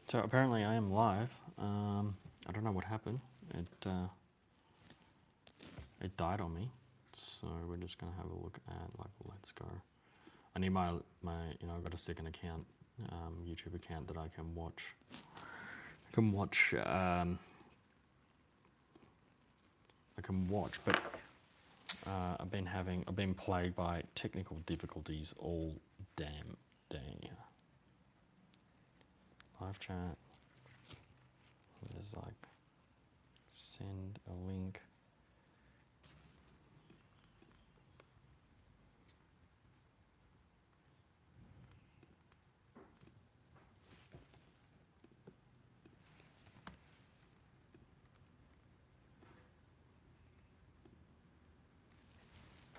So apparently I am live. I don't know what happened. It died on me. So we're just gonna have a look at let's go. I need my I've got a second account, YouTube account that I can watch. But I've been plagued by technical difficulties all damn day. Live chat. There's send a link.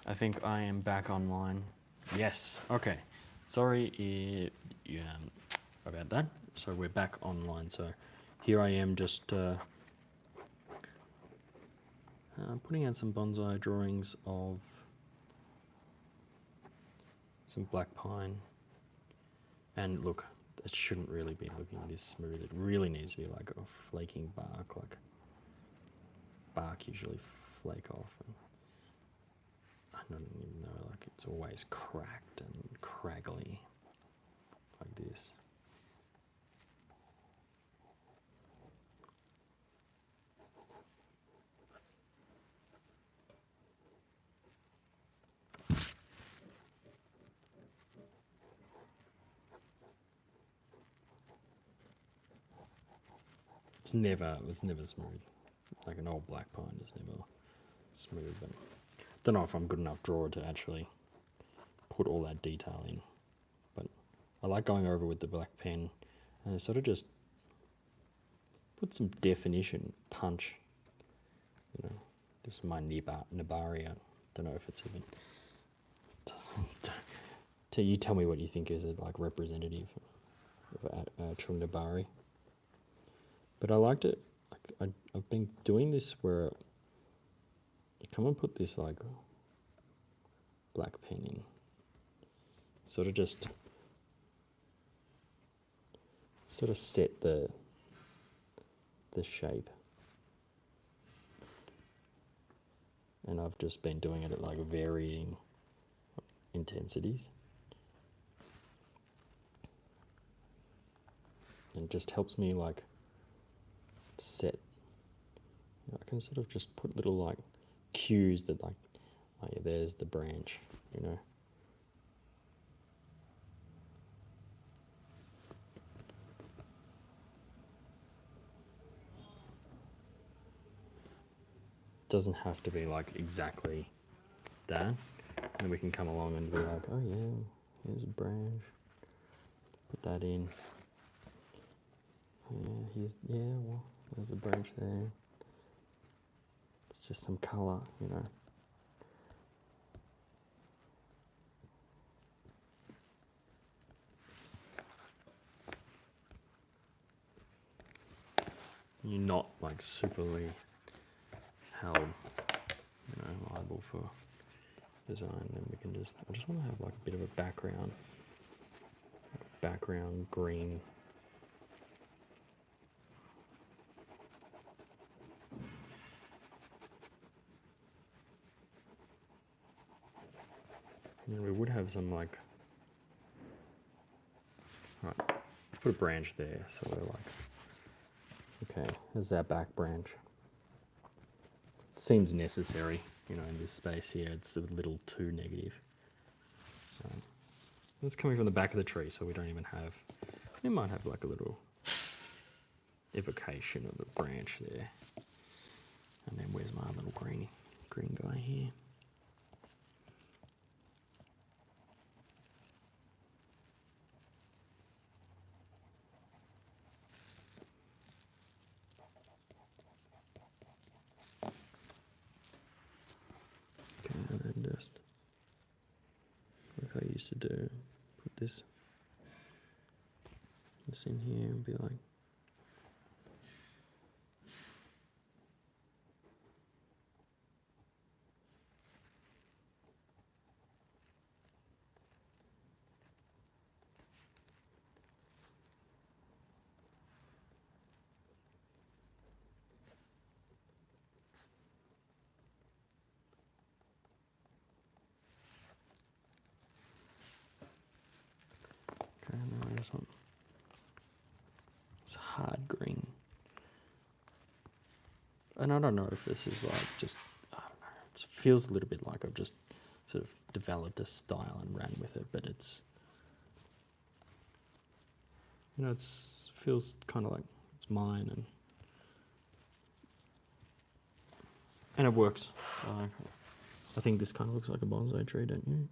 I think I am back online. Yes. Okay. Sorry about that. So we're back online. So here I am just putting out some bonsai drawings of some black pine. And look, it shouldn't really be looking this smooth. It really needs to be like a flaking bark, like bark usually flake off. And I don't even know, like it's always cracked and craggly like this. It's never smooth. Like an old black pine is never smooth. But don't know if I'm good enough drawer to actually put all that detail in. But I like going over with the black pen and sort of just put some definition, punch. This is my Nibaria. Don't know if it's even. You tell me what you think is it like representative of actual Nibari. But I liked it. I've been doing this where you come and put this like black pen in. Sort of set the shape. And I've just been doing it at like varying intensities. And it just helps me like set. I can sort of just put little like cues that like, oh yeah, there's the branch, Doesn't have to be like exactly that. And we can come along and be like, oh yeah, here's a branch. Put that in. Yeah, well, there's the branch there. It's just some colour, You're not like superly held, liable for design. Then we can I just want to have like a bit of a background green. We would have some like, right, let's put a branch there. So we're like, okay, there's our back branch. It seems necessary, in this space here. It's a little too negative. It's coming from the back of the tree, so we don't even have, we might have like a little evocation of a branch there. And then where's my little green guy here? Okay, and then just, like I used to do, put this in here and be like, this one. It's hard green. And I don't know if this is like just, I don't know, it feels a little bit like I've just sort of developed a style and ran with it, but it's, you know, it feels kind of like it's mine, and it works. I think this kind of looks like a bonsai tree, don't you?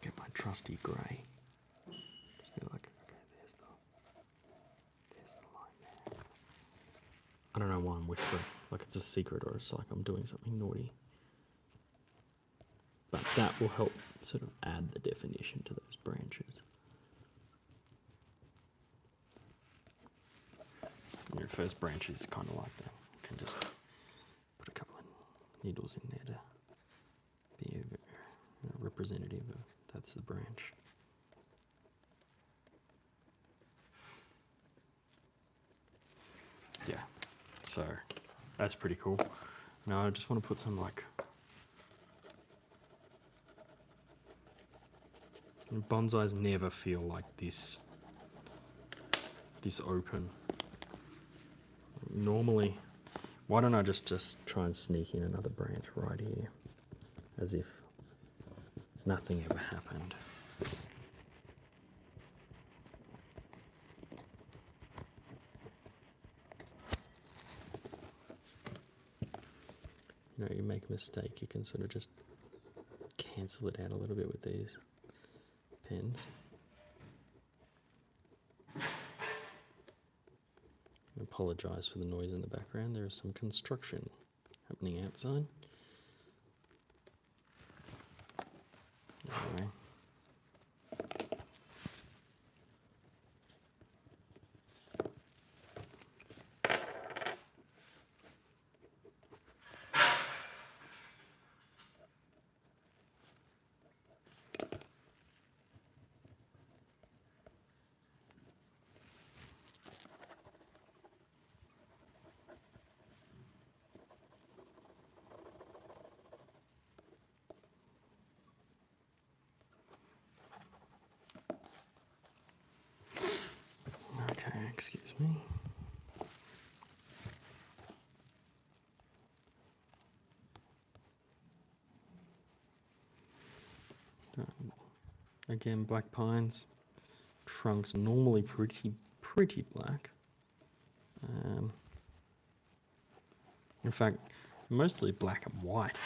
Get my trusty grey. Just be like, okay, there's the line there. I don't know why I'm whispering, like it's a secret or it's like I'm doing something naughty. But that will help sort of add the definition to those branches. Your first branch is kind of like that. You can just put a couple of needles in there to be representative of that's the branch. Yeah, so that's pretty cool. Now I just want to put some like bonsais never feel like this open. Normally, why don't I just try and sneak in another branch right here, as if nothing ever happened. You know, you make a mistake, you can sort of just cancel it out a little bit with these pens. I apologise for the noise in the background. There is some construction happening outside. Anyway. Okay, excuse me. Again, black pines, trunks normally pretty black. In fact, mostly black and white.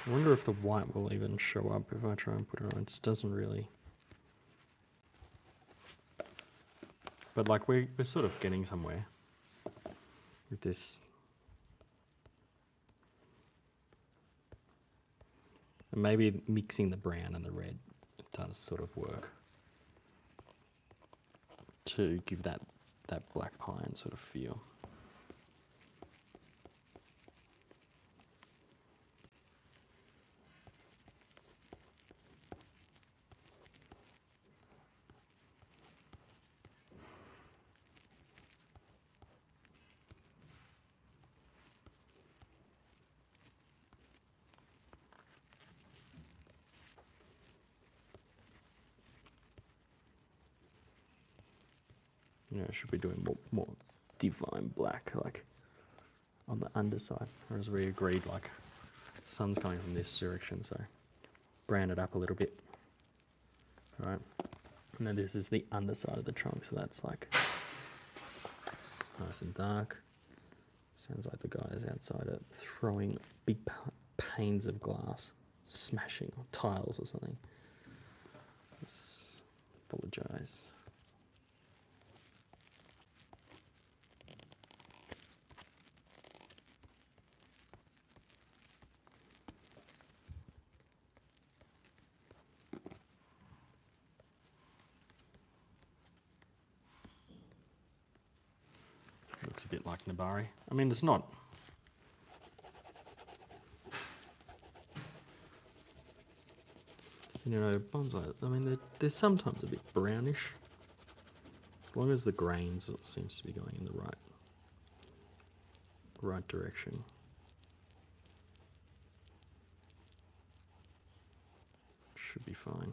I wonder if the white will even show up if I try and put it on. It doesn't really. But like we're sort of getting somewhere with this. And maybe mixing the brown and the red does sort of work to give that black pine sort of feel. You know, should be doing more divine black, like on the underside. Whereas we agreed, like, the sun's coming from this direction, so brown it up a little bit. All right. And then this is the underside of the trunk, so that's like nice and dark. Sounds like the guy is outside it throwing big panes of glass. smashing tiles or something. Apologise. Looks a bit like Nabari. I mean, it's not. You know, bonsai, I mean, they're sometimes a bit brownish. As long as the grains seems to be going in the right direction. Should be fine.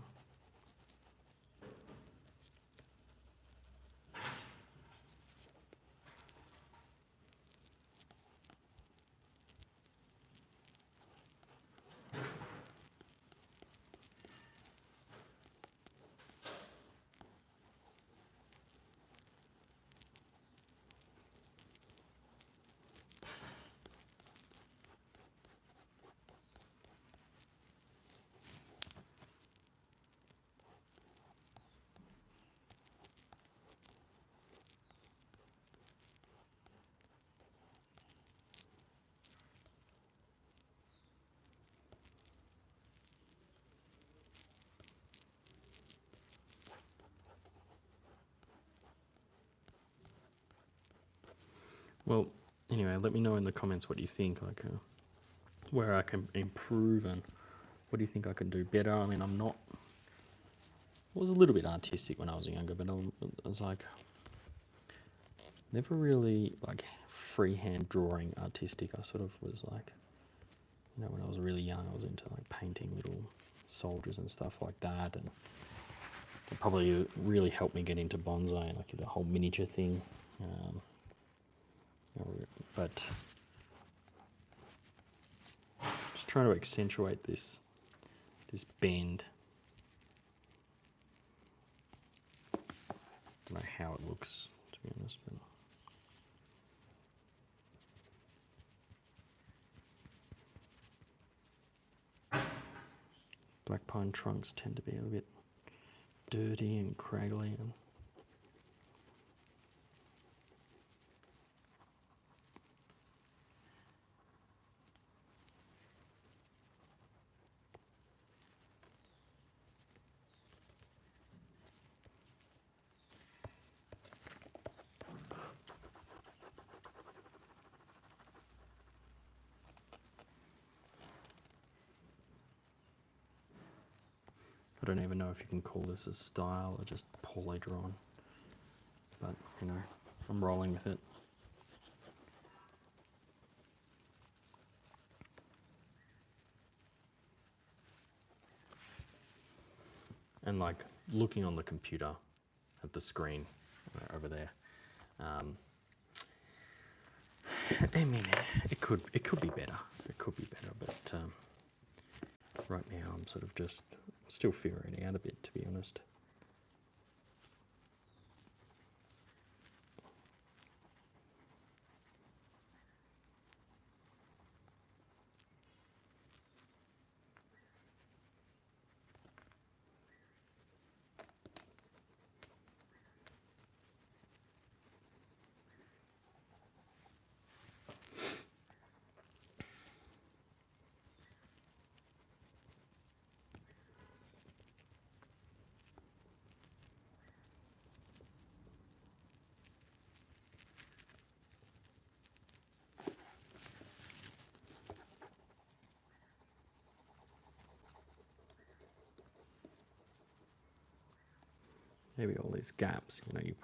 Well, anyway, let me know in the comments what you think, like where I can improve and what do you think I can do better. I mean, I was a little bit artistic when I was younger, but I was like, never really like freehand drawing artistic. I sort of was like, you know, when I was really young, I was into like painting little soldiers and stuff like that, and it probably really helped me get into bonsai, like the whole miniature thing. But just trying to accentuate this bend. Don't know how it looks, to be honest, but black pine trunks tend to be a little bit dirty and craggly, and I don't even know if you can call this a style or just poorly drawn, but you know, I'm rolling with it. And like looking on the computer at the screen over there, I mean, it could be better. It could be better, but right now I'm sort of just still figuring it out a bit, to be honest. Maybe all these gaps, you know, you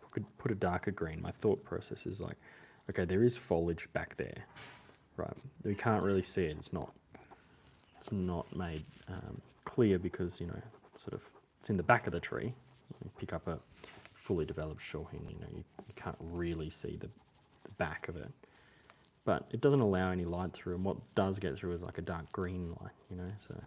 could put a darker green. My thought process is like, okay, there is foliage back there, right? We can't really see it. It's not made clear because, you know, sort of it's in the back of the tree. You pick up a fully developed shorehin, you know, you can't really see the back of it, but it doesn't allow any light through, and what does get through is like a dark green light, you know, so.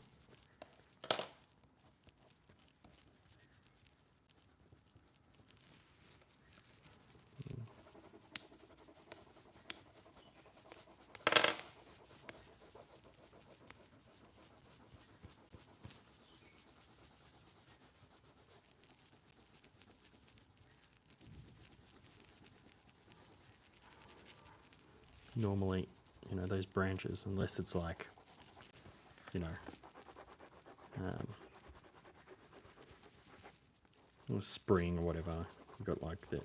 normally, you know, those branches, unless it's like, you know, spring or whatever, you've got like the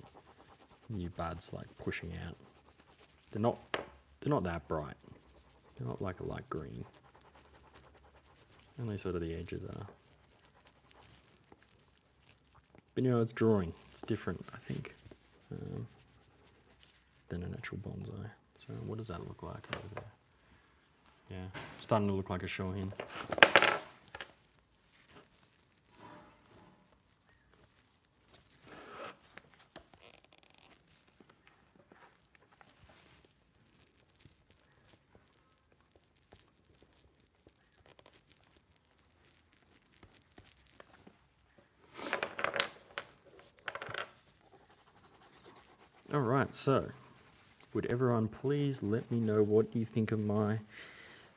new buds like pushing out. They're not that bright. They're not like a light green. Only sort of the edges are. But you know, it's drawing. It's different, I think, than an actual bonsai. So what does that look like over there? Yeah, starting to look like a Shohin. Alright, so would everyone please let me know what you think of my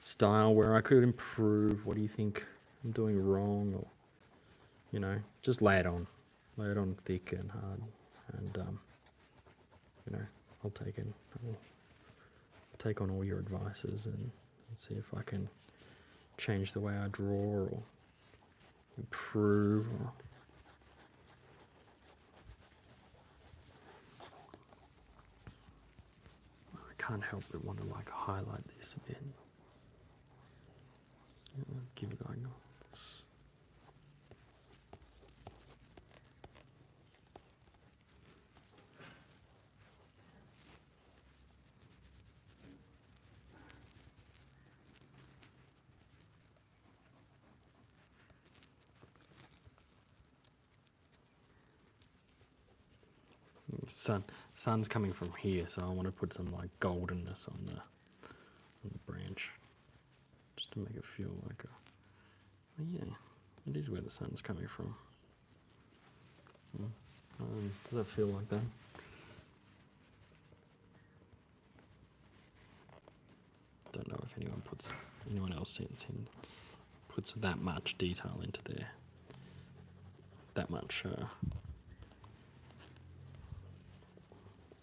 style, where I could improve, what do you think I'm doing wrong, or, you know, just lay it on thick and hard, and, you know, I'll take on all your advices and see if I can change the way I draw or improve, or I can't help but want to like highlight this a bit. Give it like it's sun's coming from here, so I want to put some like goldenness on the branch, just to make it feel like a. Well, yeah, it is where the sun's coming from. Does that feel like that? Don't know if anyone else puts that much detail into there. That much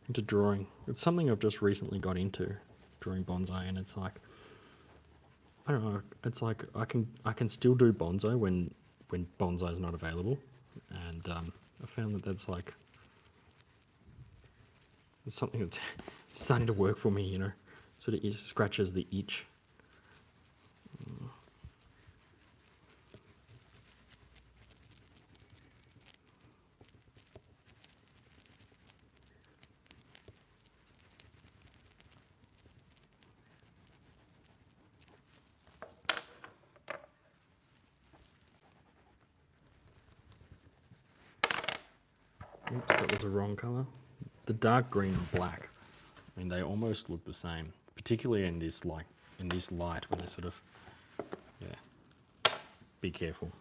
into drawing. It's something I've just recently got into, drawing bonsai, and it's like, I don't know, it's like I can still do bonsai when bonsai is not available, and I found that's like, it's something that's starting to work for me, you know, sort of scratches the itch. Oops, that was the wrong colour. The dark green and black, I mean, they almost look the same, particularly in this light where they sort of, yeah, be careful.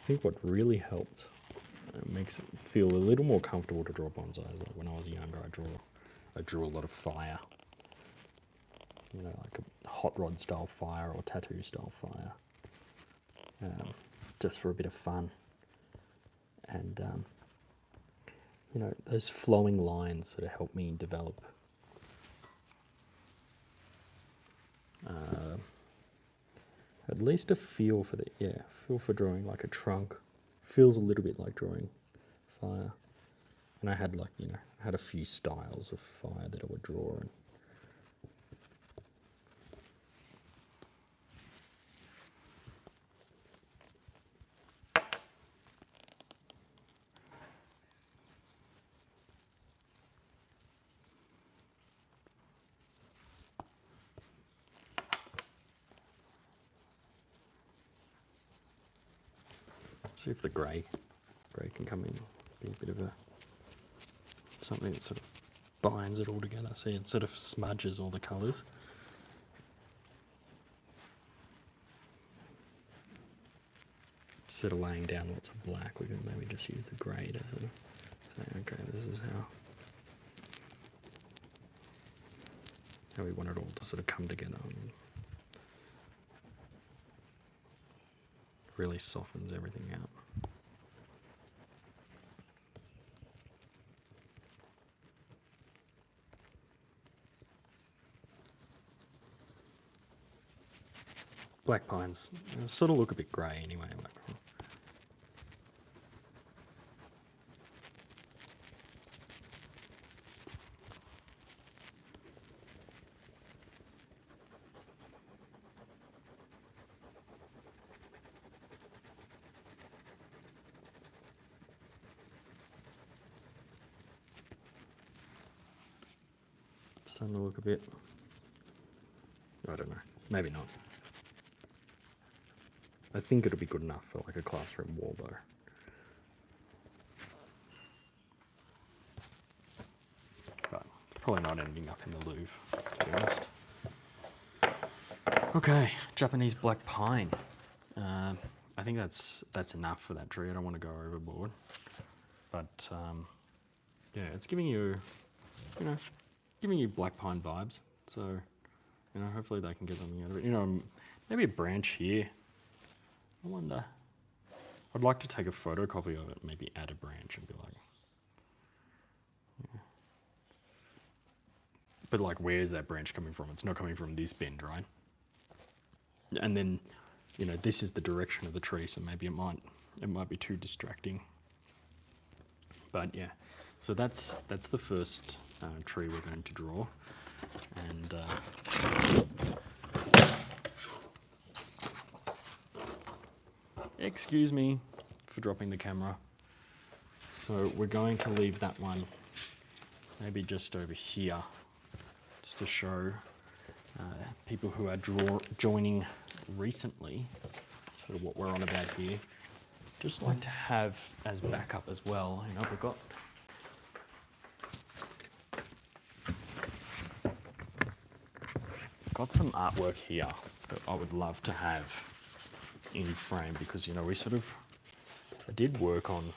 I think what really helped, makes it feel a little more comfortable to draw bonsai, is like when I was younger, I drew a lot of fire. You know, like a hot rod style fire or tattoo style fire, just for a bit of fun. And you know, those flowing lines sort of help me develop at least a feel for drawing like a trunk. Feels a little bit like drawing fire. And I had a few styles of fire that I would draw, and see if the grey can come in, be a bit of something that sort of binds it all together. See, it sort of smudges all the colours. Instead of laying down lots of black, we can maybe just use the grey to sort of say, okay, this is how. how we want it all to sort of come together. And really softens everything out. Black pines sort of look a bit grey anyway. Like, starting to look a bit, I don't know, maybe not. I think it'll be good enough for like a classroom wall though. But probably not ending up in the Louvre, to be honest. Okay, Japanese black pine. I think that's enough for that tree. I don't want to go overboard. But yeah, it's giving you, giving you black pine vibes. So, hopefully they can get something out of it. Maybe a branch here. I wonder. I'd like to take a photocopy of it, maybe add a branch and be like, but like, where's that branch coming from? It's not coming from this bend, right? And then, this is the direction of the tree, so maybe it might be too distracting. But yeah, so that's the first tree we're going to draw, and excuse me for dropping the camera. So we're going to leave that one maybe just over here, just to show people who are joining recently sort of what we're on about here. Just like to have as backup as well. We've got some artwork here that I would love to have in frame, because I did work on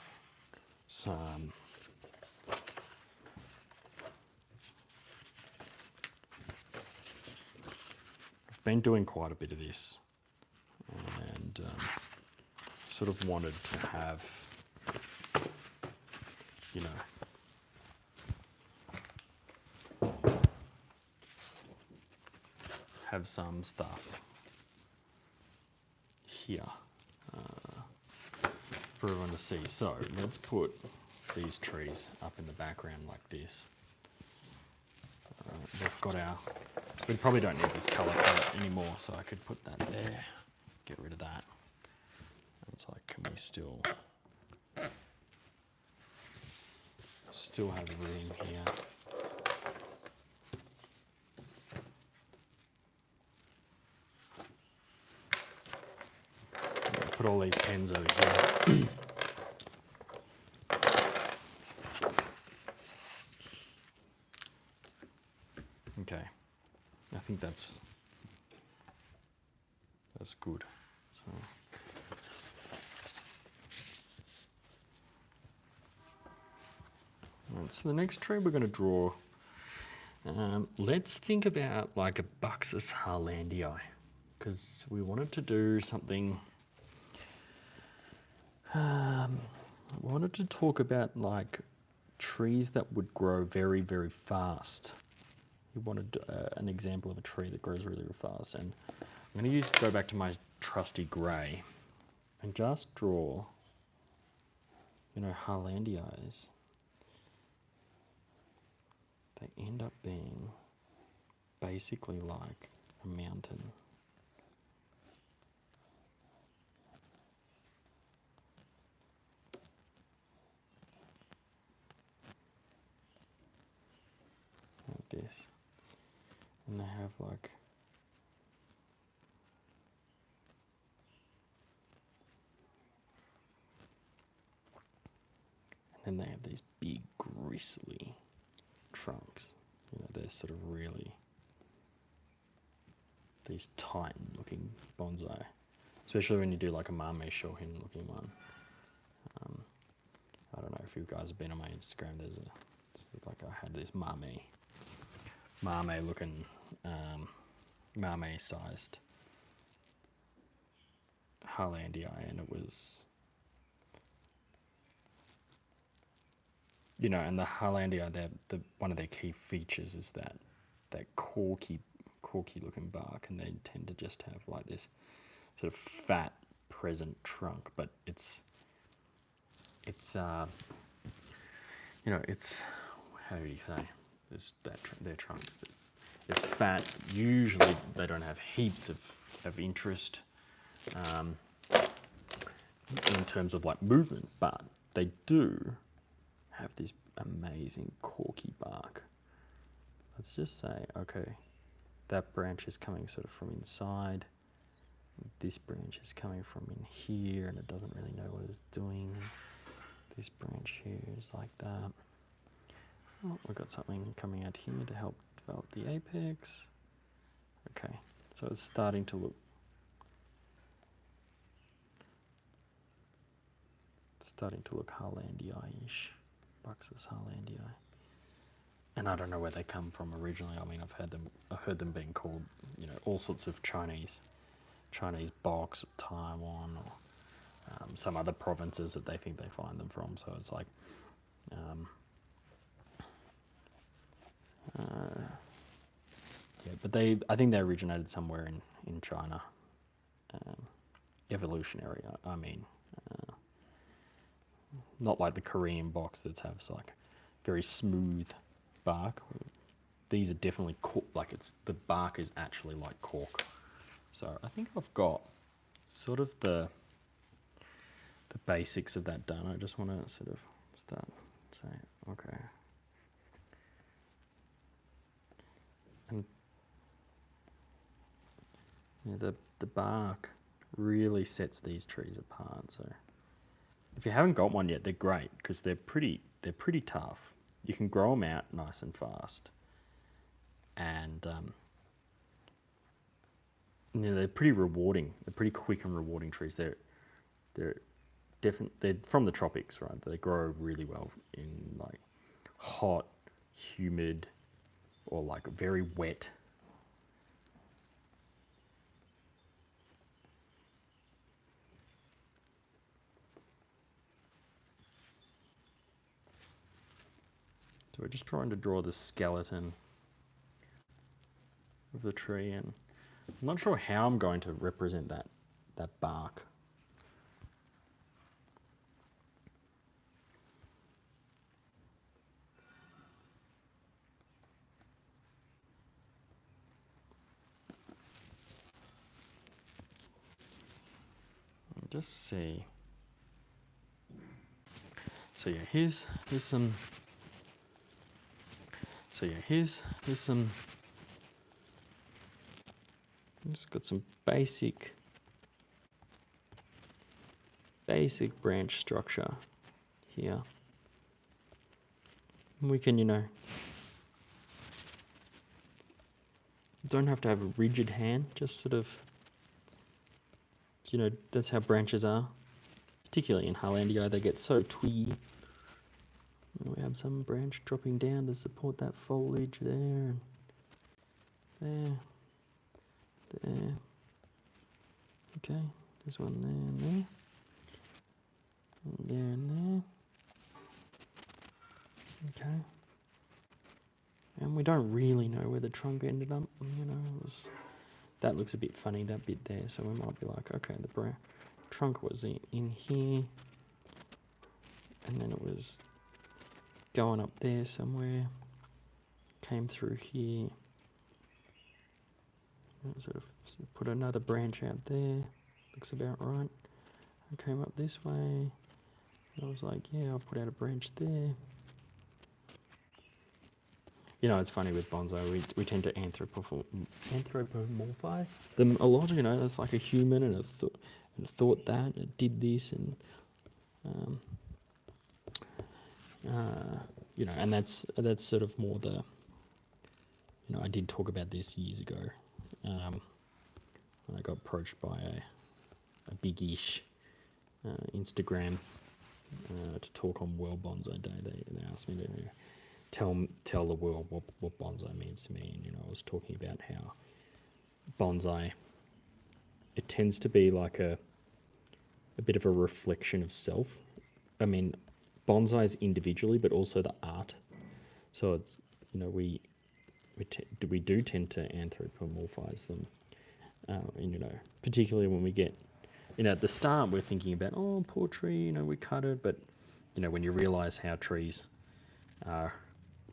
some I've been doing quite a bit of this, and sort of wanted to have have some stuff here for everyone to see. So let's put these trees up in the background like this. We've got we probably don't need this colour palette anymore, so I could put that there, get rid of that. And it's like, can we still have room here? Put all these pens over here. Okay, I think that's good. So the next tree we're going to draw, let's think about like a Buxus harlandii, because we wanted to do something. We wanted to talk about like trees that would grow very, very fast. We wanted an example of a tree that grows really, really fast, and I'm going to go back to my trusty grey and just draw, harlandiis. They end up being basically like a mountain. Like this. And they have like and then they have these big gristly trunks. They're sort of really these titan looking bonsai, especially when you do like a Mame Shohin looking one. I don't know if you guys have been on my Instagram. It's like I had this Mame looking Mame-sized Harlandii, and it was, and the Harlandii, the one of their key features is that corky looking bark, and they tend to just have like this sort of fat present trunk, but it's it's how do you say, their trunks, it's fat. Usually they don't have heaps of interest in terms of like movement, but they do have this amazing corky bark. Let's just say, okay, that branch is coming sort of from inside. This branch is coming from in here, and it doesn't really know what it's doing. This branch here is like that. Oh, we've got something coming out here to help develop the apex. Okay, so it's starting to look Harlandii-ish, Buxus Harlandii. And I don't know where they come from originally. I mean, I've heard them being called, all sorts of Chinese box, or Taiwan, or some other provinces that they think they find them from. So it's like, but I think they originated somewhere in China, evolutionary. I mean, not like the Korean box that has like very smooth bark. These are definitely like the bark is actually like cork. So I think I've got sort of the basics of that done. I just want to sort of start saying, okay. And the bark really sets these trees apart. So if you haven't got one yet, they're great because they're pretty tough. You can grow them out nice and fast, and they're pretty rewarding. They're pretty quick and rewarding trees. They're from the tropics, right? They grow really well in like hot, humid, or like very wet. So we're just trying to draw the skeleton of the tree, and I'm not sure how I'm going to represent that bark. Just see. So yeah, here's some. So yeah, here's some. Just got some basic branch structure here. And we can, don't have to have a rigid hand, just sort of, that's how branches are. Particularly in Harlandii, they get so twiggy. We have some branch dropping down to support that foliage there, and there. Okay, there's one there and there. And there and there. Okay. And we don't really know where the trunk ended up. That looks a bit funny, that bit there. So we might be like, okay, the trunk was in here, and then it was going up there somewhere, came through here, sort of put another branch out there, looks about right. I came up this way, I was like, yeah, I'll put out a branch there. It's funny with bonsai, we tend to anthropomorphize them a lot. It's like a human, and it thought that, it did this, and and that's sort of more the, I did talk about this years ago, when I got approached by a big-ish Instagram to talk on World Bonsai Day. They asked me to tell the world what bonsai means to me. And I was talking about how bonsai, it tends to be like a bit of a reflection of self. I mean, bonsais individually, but also the art. So it's we do tend to anthropomorphize them, and particularly when we get at the start we're thinking about, oh, poor tree, we cut it, but when you realize how trees are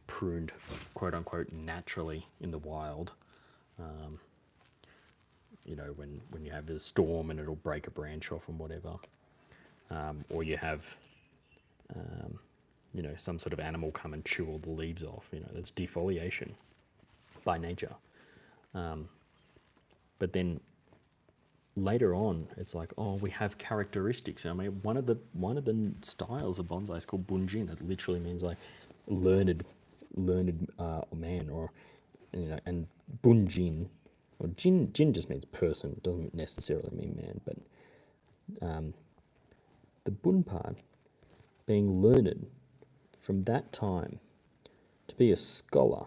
pruned, quote unquote, naturally in the wild, when you have a storm and it'll break a branch off and whatever, or you have some sort of animal come and chew all the leaves off, that's defoliation by nature. But then later on, it's like, oh, we have characteristics. I mean, one of the styles of bonsai is called bunjin. It literally means like learned man, or and bunjin, or jin just means person. It doesn't necessarily mean man, but the bun part being learned from that time to be a scholar.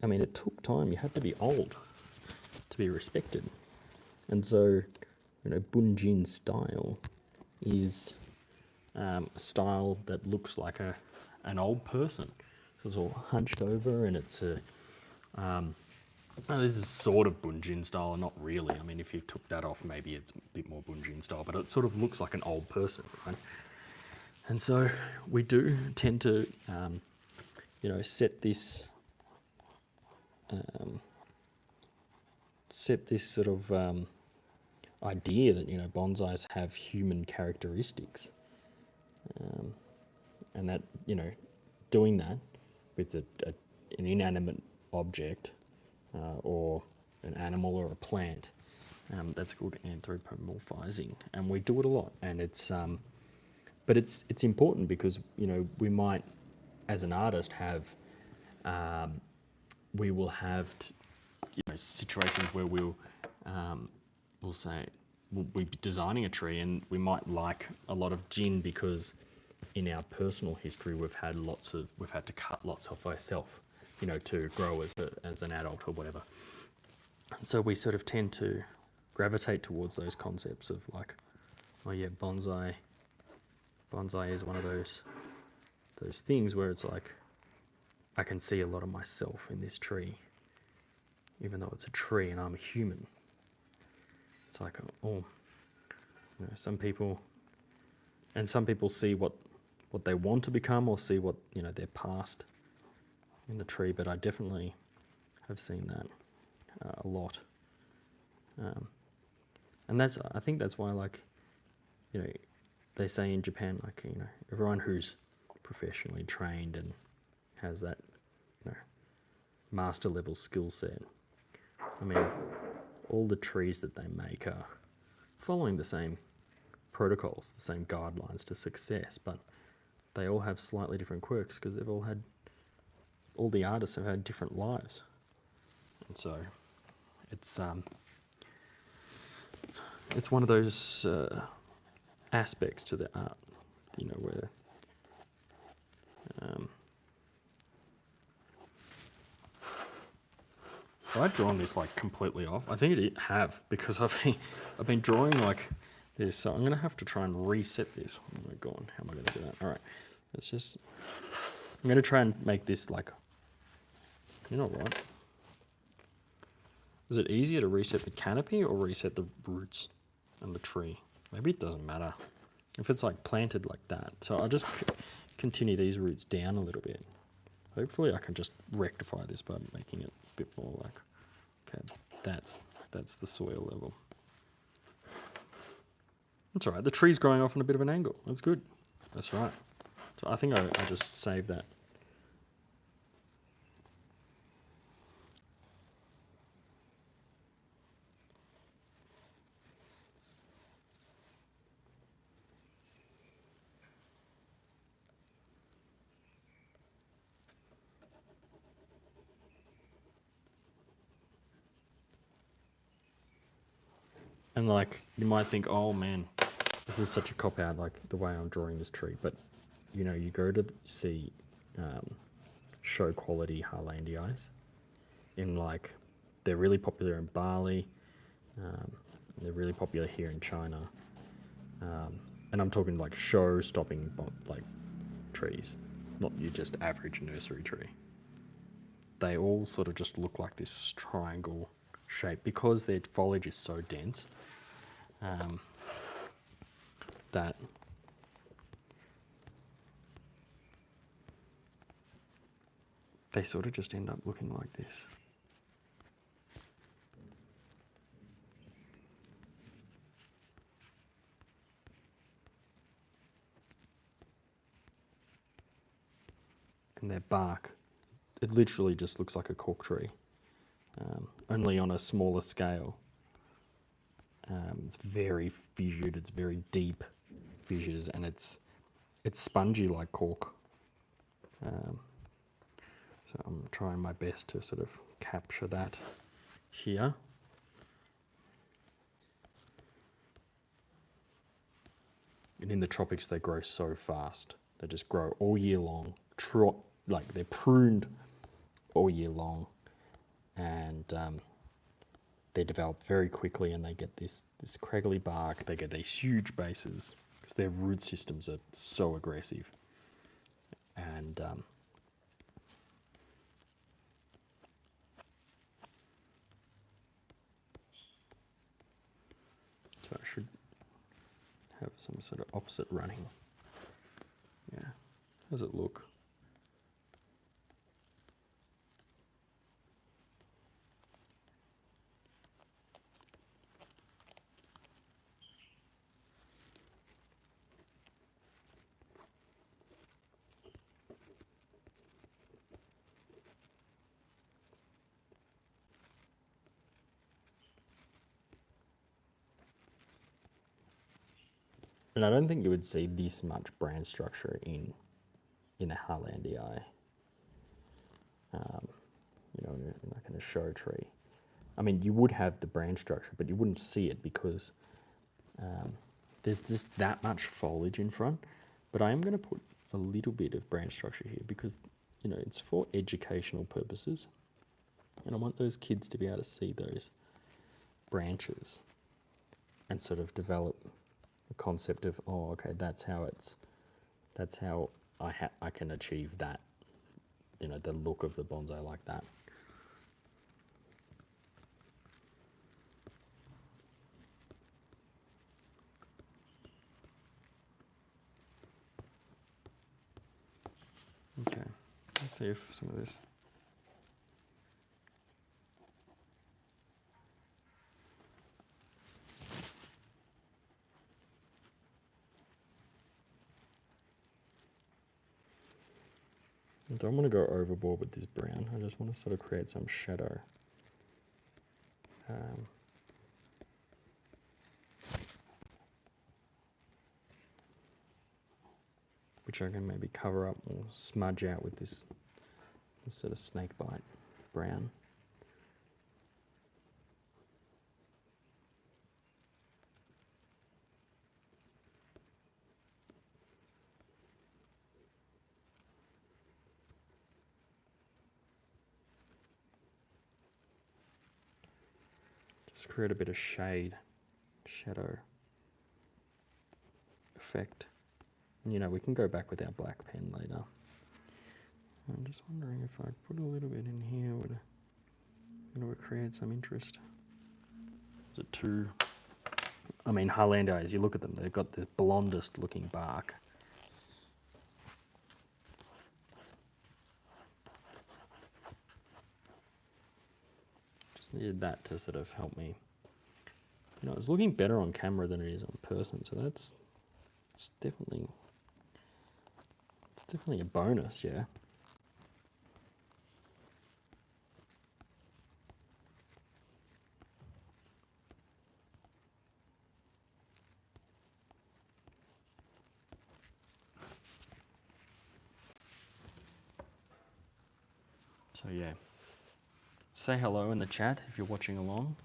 I mean, it took time. You had to be old to be respected. And so, bunjin style is a style that looks like an old person. It's all hunched over, and it's this is sort of bunjin style, not really. I mean, if you took that off, maybe it's a bit more bunjin style, but it sort of looks like an old person, right? And so we do tend to, set this sort of idea that bonsais have human characteristics, and that doing that with an inanimate object or an animal or a plant, that's called anthropomorphizing, and we do it a lot, and it's but it's important because we might, as an artist, have we will have situations where we'll say we'll be designing a tree, and we might like a lot of jin because in our personal history we've had to cut lots of ourselves, to grow as an adult or whatever. And so we sort of tend to gravitate towards those concepts of like, oh yeah, bonsai is one of those things where it's like, I can see a lot of myself in this tree, even though it's a tree and I'm a human. It's like, oh, some people see what they want to become, or see what their past in the tree. But I definitely have seen that a lot, and I think that's why, like, they say in Japan, like, everyone who's professionally trained and has that master level skill set, I mean, all the trees that they make are following the same protocols, the same guidelines to success, but they all have slightly different quirks because all the artists have had different lives. And so it's one of those aspects to the art, where have I drawn this like completely off? I think it have, because I've been drawing like this, so I'm gonna have to try and reset this. Oh my god, how am I gonna do that? All right, I'm gonna try and make this like, what? Is it easier to reset the canopy or reset the roots and the tree? Maybe it doesn't matter if it's like planted like that. So I'll just continue these roots down a little bit. Hopefully I can just rectify this by making it a bit more like, okay, that's the soil level. That's all right. The tree's growing off on a bit of an angle. That's good. That's right. So I think I just saved that. And like, you might think, oh man, this is such a cop out, like the way I'm drawing this tree. But you go to see show quality Harlandiais. In like, they're really popular in Bali. They're really popular here in China. And I'm talking like show-stopping like trees, not your just average nursery tree. They all sort of just look like this triangle shape because their foliage is so dense that they sort of just end up looking like this. And their bark, it literally just looks like a cork tree, only on a smaller scale. It's very fissured, it's very deep fissures, and it's spongy like cork. So I'm trying my best to sort of capture that here. And in the tropics, they grow so fast. They just grow all year long. Like they're pruned all year long, and they develop very quickly, and they get this craggly bark. They get these huge bases because their root systems are so aggressive. And so I should have some sort of opposite running. Yeah, how does it look? And I don't think you would see this much brand structure in a Harlandii, you know, like in a show tree. I mean, you would have the brand structure, but you wouldn't see it because there's just that much foliage in front. But I am going to put a little bit of brand structure here because, you know, it's for educational purposes. And I want those kids to be able to see those branches and sort of develop a concept of, oh, okay, that's how I can achieve that, you know, the look of the bonsai like that. Okay, let's see if some of this. I don't want to go overboard with this brown. I just want to sort of create some shadow. Which I can maybe cover up or smudge out with this sort of snakebite brown. Just create a bit of shade, shadow effect. And, you know, we can go back with our black pen later. I'm just wondering if I put a little bit in here, would it create some interest? Is it too... I mean, Harlandis, you look at them, they've got the blondest looking bark. Just needed that to sort of help me. You know, it's looking better on camera than it is on person, so it's definitely a bonus, yeah. So yeah, say hello in the chat if you're watching along.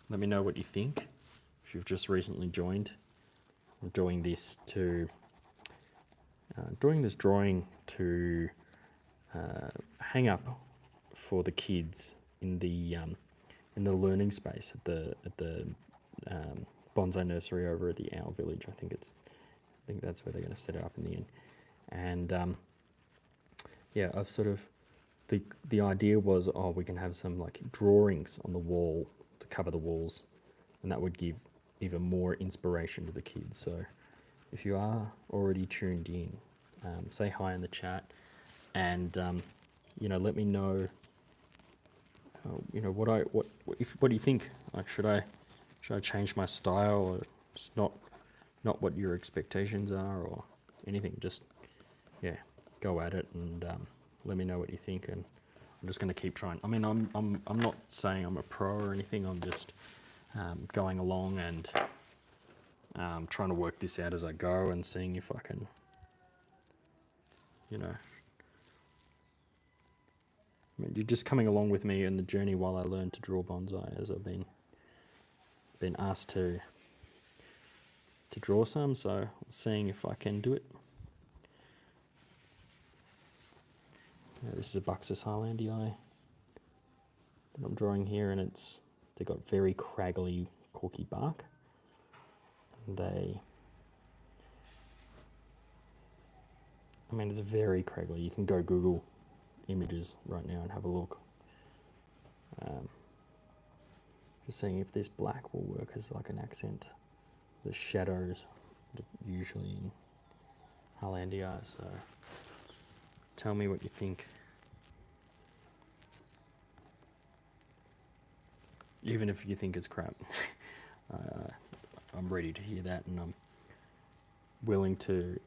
Let me know what you think. If you've just recently joined, I'm doing this drawing to hang up for the kids in the learning space at the bonsai nursery over at the Owl Village. I think that's where they're going to set it up in the end. And yeah, I've sort of the idea was, oh, we can have some like drawings on the wall to cover the walls, and that would give even more inspiration to the kids. So if you are already tuned in, say hi in the chat, and let me know. What do you think? Like, should I change my style, or just not what your expectations are, or anything? Just go at it and let me know what you think. And I'm just going to keep trying. I mean, I'm not saying I'm a pro or anything. I'm just going along and trying to work this out as I go and seeing if I can, I mean, you're just coming along with me in the journey while I learn to draw bonsai, as I've been asked to draw some, so seeing if I can do it. This is a Buxus Harlandii that I'm drawing here, and they've got very craggly, corky bark. And it's very craggly. You can go Google images right now and have a look. Just seeing if this black will work as like an accent. The shadows usually in Harlandii, so tell me what you think. Even if you think it's crap, I'm ready to hear that, and I'm willing to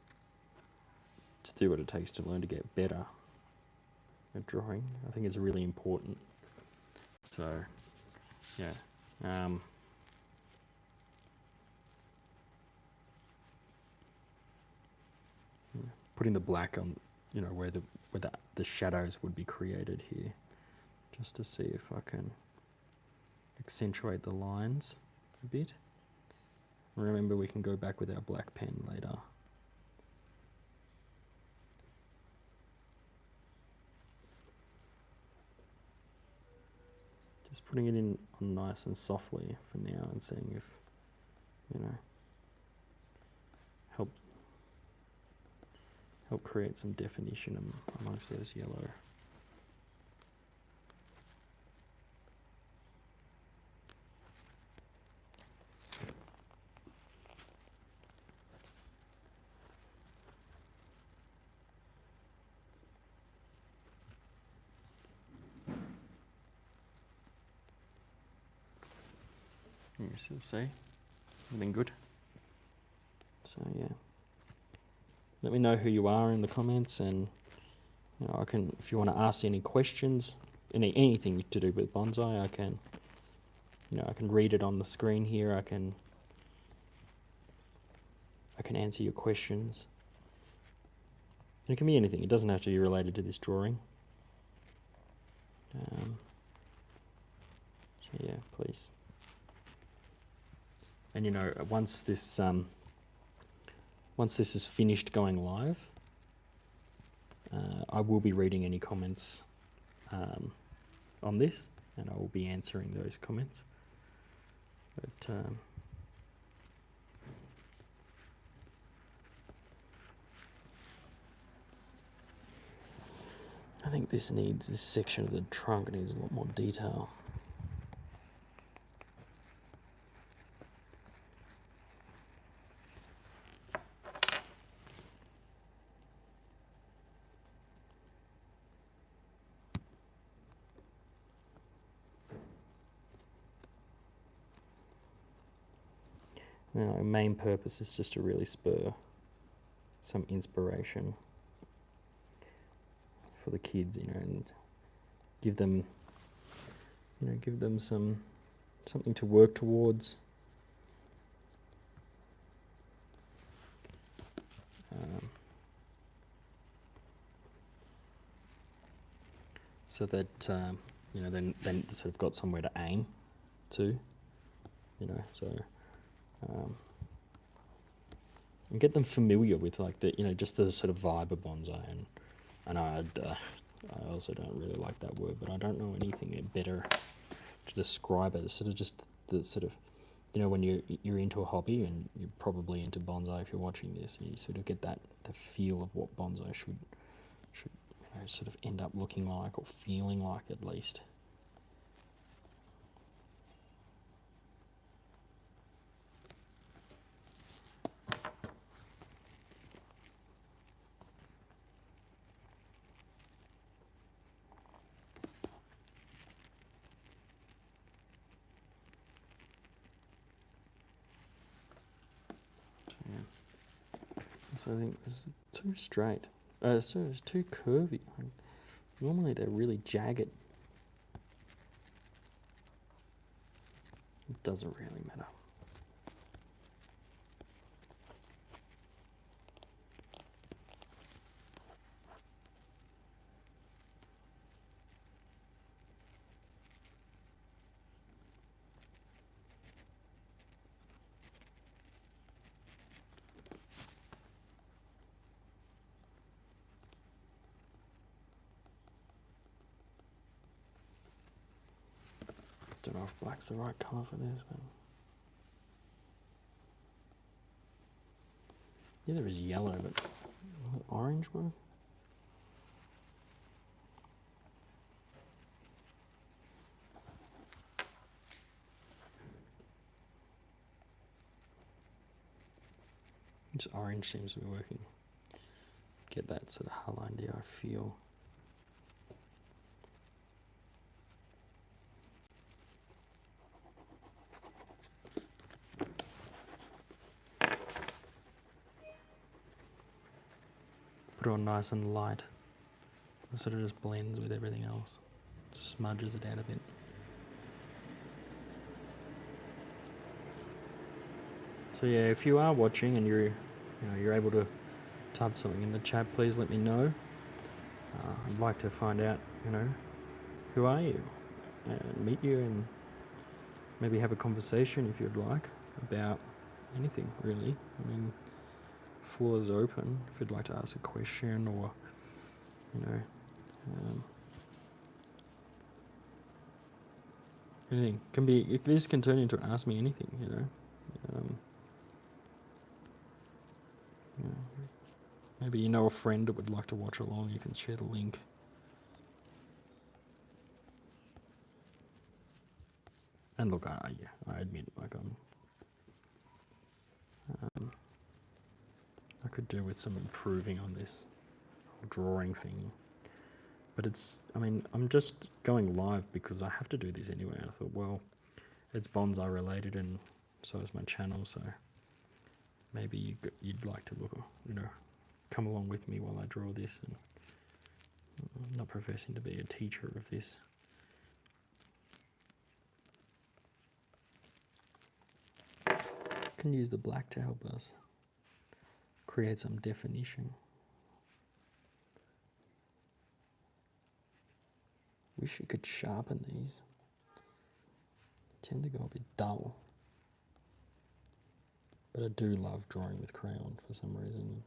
do what it takes to learn to get better at drawing. I think it's really important. So, yeah. Putting the black on, where the shadows would be created here, just to see if I can accentuate the lines a bit. Remember, we can go back with our black pen later. Just putting it in nice and softly for now, and seeing if, help create some definition amongst those yellow. You still see? Everything good? So yeah. Let me know who you are in the comments, and I can, if you want to ask any questions, anything to do with bonsai, I can read it on the screen here. I can answer your questions. And it can be anything. It doesn't have to be related to this drawing. So yeah, please. And once this is finished going live, I will be reading any comments on this, and I will be answering those comments. But I think this section of the trunk needs a lot more detail. Main purpose is just to really spur some inspiration for the kids, and give them something to work towards. So that then sort of got somewhere to aim to, and get them familiar with just the sort of vibe of bonsai. And I I also don't really like that word, but I don't know anything better to describe it. It's sort of just the sort of, you know, when you're into a hobby, and you're probably into bonsai if you're watching this, and you sort of get the feel of what bonsai should you know, sort of end up looking like, or feeling like, at least. So I think this is too straight. So it's too curvy. Normally they're really jagged. It doesn't really matter. Don't know if black's the right colour for this, but yeah, there is yellow, but orange one. Just orange seems to be working. Get that sort of Hollandia feel. Put it on nice and light. It sort of just blends with everything else. Smudges it out a bit. So yeah, if you are watching and you're able to type something in the chat, please let me know. I'd like to find out, who are you, and meet you, and maybe have a conversation if you'd like about anything really. I mean, floor is open if you'd like to ask a question, or anything. Can be, if this can turn into an ask me anything, maybe you know a friend that would like to watch along, you can share the link. And look, I admit, like, I could do with some improving on this whole drawing thing. But I'm just going live because I have to do this anyway. I thought, well, it's bonsai related, and so is my channel, so maybe you'd like to look, come along with me while I draw this. And I'm not professing to be a teacher of this. I can use the black to help us create some definition. Wish you could sharpen these. They tend to go a bit dull. But I do love drawing with crayon for some reason.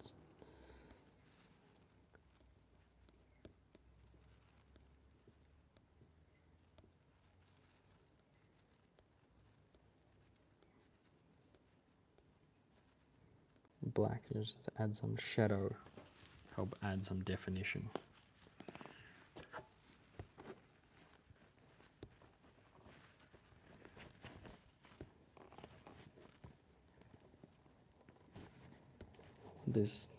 Black just to add some shadow, help add some definition. This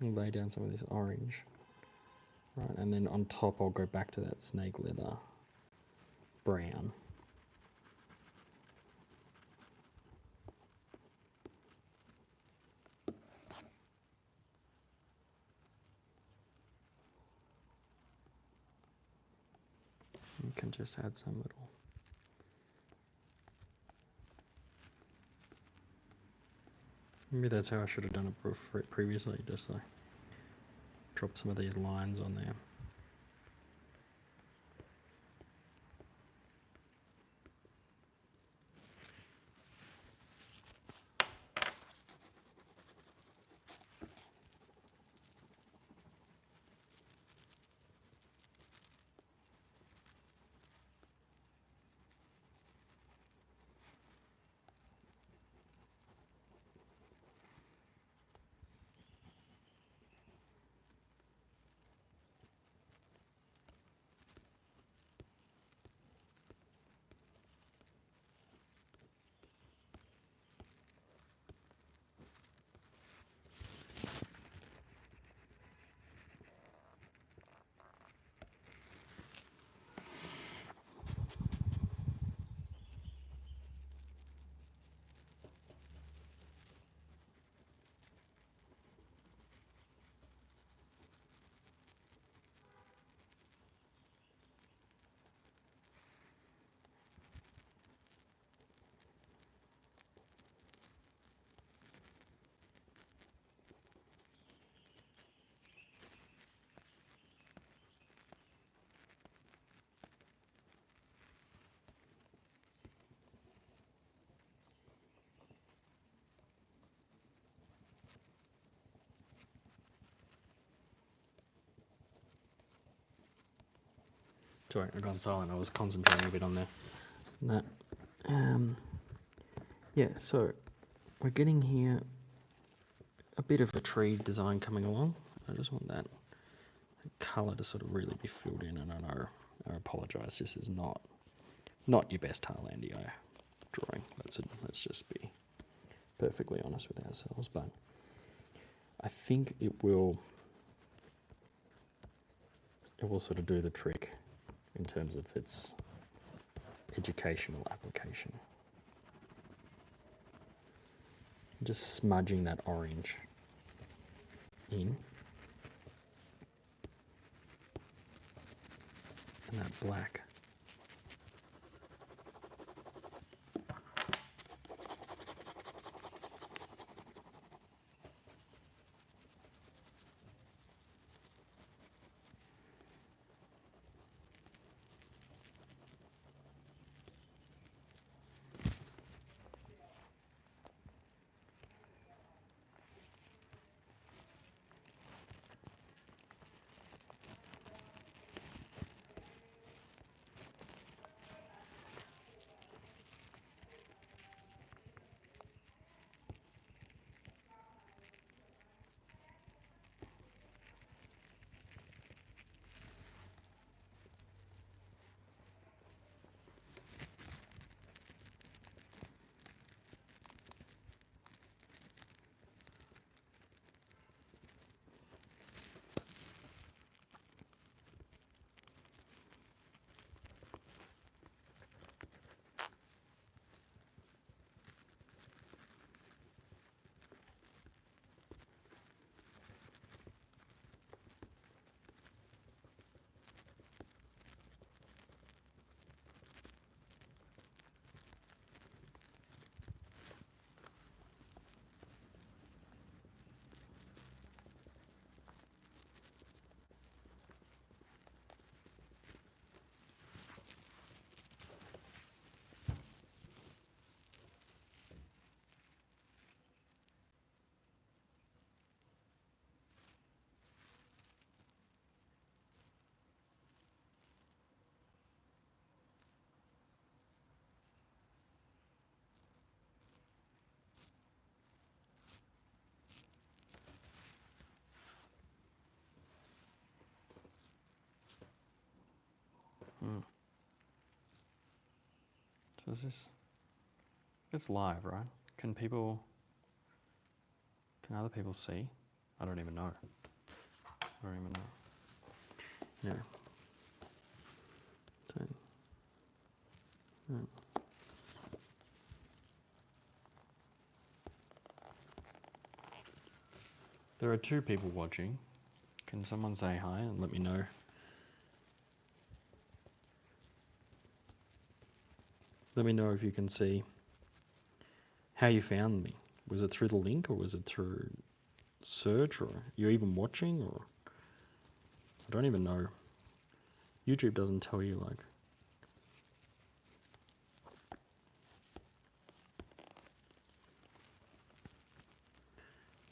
lay down some of this orange, right, and then on top I'll go back to that snake leather brown. You can just add some little maybe that's how I should have done it previously, just like drop some of these lines on there. Sorry, I've gone silent. I was concentrating a bit on that. Yeah, so we're getting here a bit of a tree design coming along. I just want that colour to sort of really be filled in, and I apologise. This is not your best Thailandia drawing. Let's just be perfectly honest with ourselves, but I think it will sort of do the trick in terms of its educational application. Just smudging that orange in, and that black. So is this? It's live, right? Can other people see? I don't even know. Yeah. There are 2 people watching. Can someone say hi and let me know? Let me know if you can see how you found me. Was it through the link, or was it through search, or you're even watching, or I don't even know. YouTube doesn't tell you, like,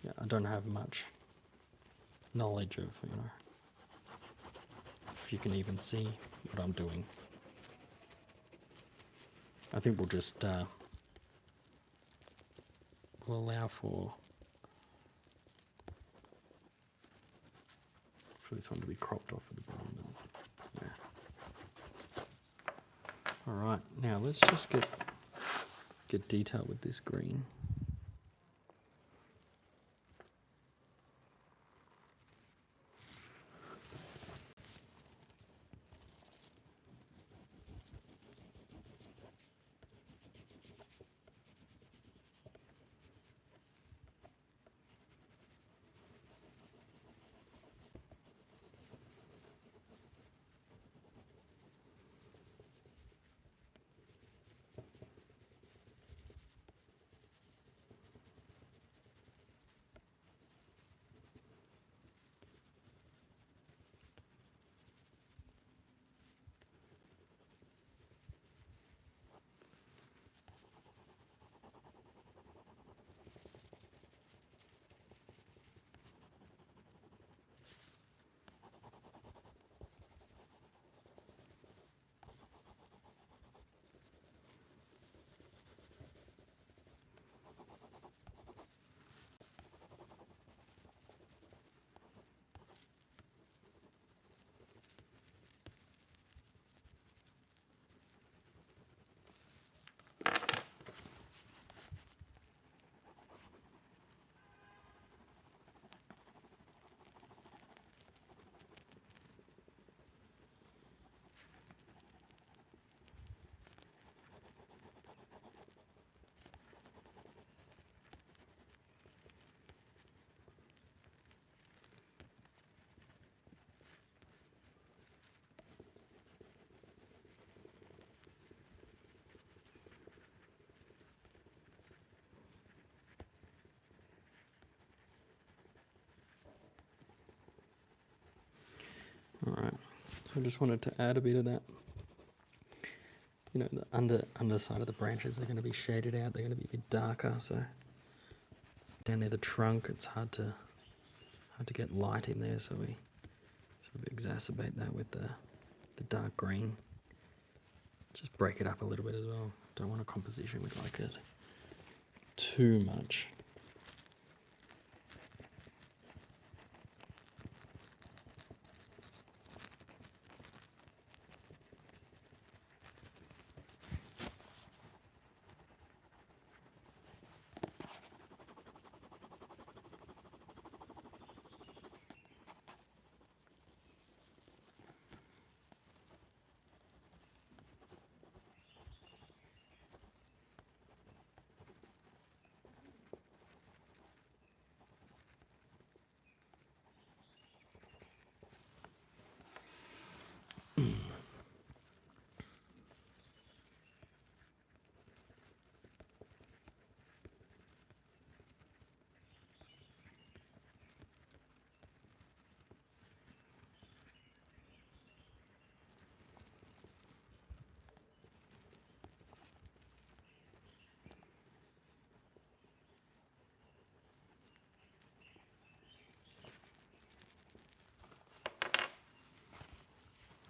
yeah, I don't have much knowledge of, if you can even see what I'm doing. I think we'll just we'll allow for this one to be cropped off at the bottom. Yeah. All right, now let's just get detail with this green. I just wanted to add a bit of that. You know, the underside of the branches are going to be shaded out. They're going to be a bit darker. So down near the trunk, it's hard to get light in there. So we sort of exacerbate that with the dark green. Just break it up a little bit as well. Don't want a composition with like it too much.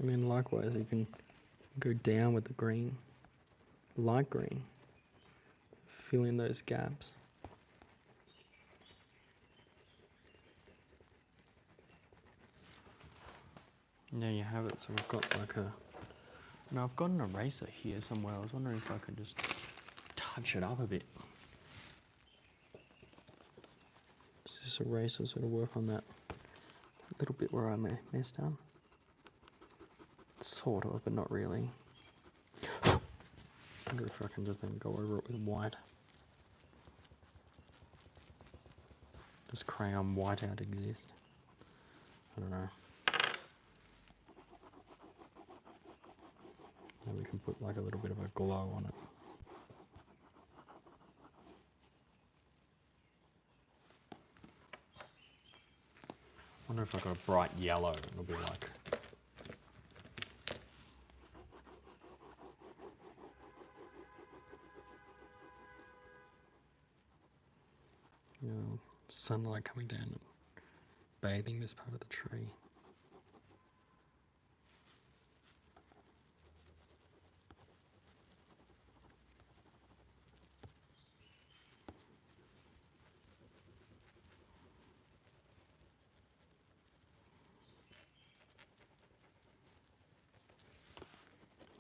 And then likewise, you can go down with the green, light green, fill in those gaps. And there you have it. So we've got like now I've got an eraser here somewhere. I was wondering if I could just touch it up a bit. Does this eraser sort of work on that little bit where I messed up? Sort of, but not really. I wonder if I can just then go over it with white. Does crayon whiteout exist? I don't know. Then we can put like a little bit of a glow on it. I wonder if I got a bright yellow, it'll be like... You know, sunlight coming down and bathing this part of the tree.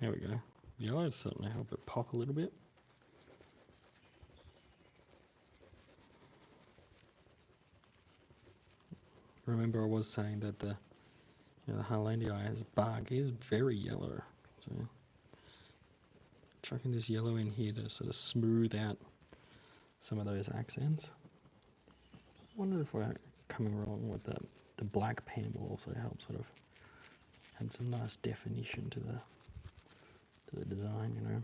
There we go. Yellow is starting to help it pop a little bit. Remember I was saying that the Harlandii's bark is very yellow. So chucking this yellow in here to sort of smooth out some of those accents. I wonder if we're coming along with the black pen will also help sort of add some nice definition to the design, you know.